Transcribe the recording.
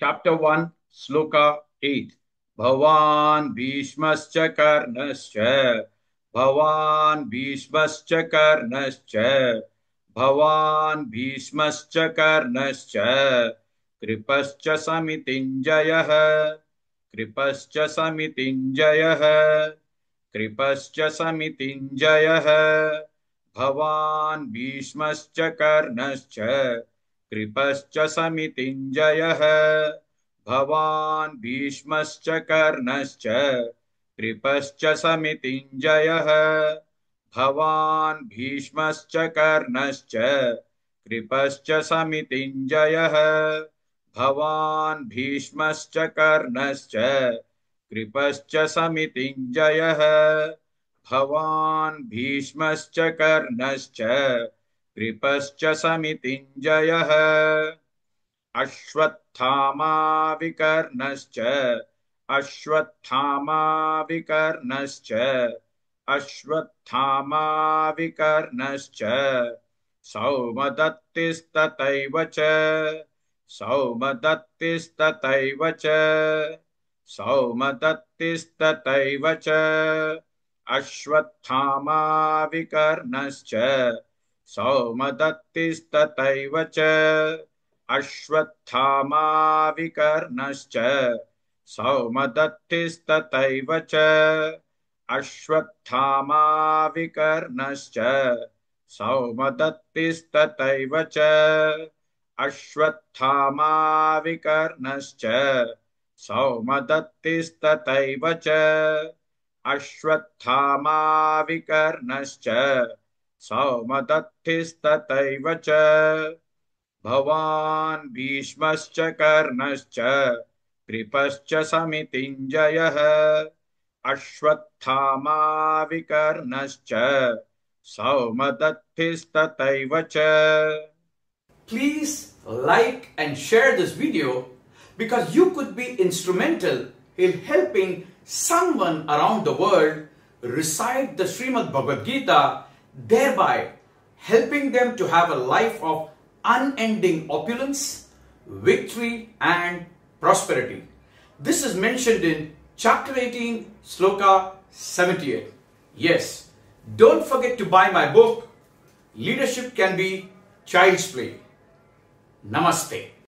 Chapter 1, Sloka 8. Bhavan Bhishmascha Karnascha. Bhavan Bhishmascha Karnascha. Bhavan Bhishmascha Karnascha. Kripascha Samitinjayah. Kripascha Samitinjayah. Kripascha Samitinjayah. Bhavan Bhishmascha Karnascha. कृपश्च समितिञ्जयः भवान् भीष्मश्च कर्णश्च कृपश्च समितिञ्जयः भवान् भीष्मश्च कर्णश्च कृपश्च समितिञ्जयः भवान् भीष्मश्च कर्णश्च कृपश्च समितिञ्जयः भवान् भीष्मश्च कर्णश्च कृपश्च समितिञ्जयः अश्वत्थामा विकर्णश्च अश्वत्थामा विकर्णश्च अश्वत्थामा विकर्णश्च सौमदत्तिस्तथैव च सौमदत्तिस्तथैव च सौमदत्तिस्तथैव च अश्वत्थामा विकर्णश्च सौमदत्तिस्तथैव च अश्वत्थामा विकर्णश्च सौमदत्तिस्तथैव च अश्वत्थामा विकर्णश्च सौमदत्तिस्तथैव च अश्वत्थामा विकर्णश्च सौमदत्तिस्तथैव च अश्वत्थामा विकर्णश्च सौमदत्तिस्तथैव च भवान् भीष्मश्च कर्णश्च कृपश्च समितिञ्जयः अश्वत्थामा विकर्णश्च सौमदत्तिस्तथैव च. Please like and share this video because you could be instrumental in helping someone around the world recite the Srimad Bhagavad Gita, thereby helping them to have a life of unending opulence, victory and prosperity. This is mentioned in chapter 18, sloka 78. Yes, don't forget to buy my book, Leadership Can Be Child's Play. Namaste.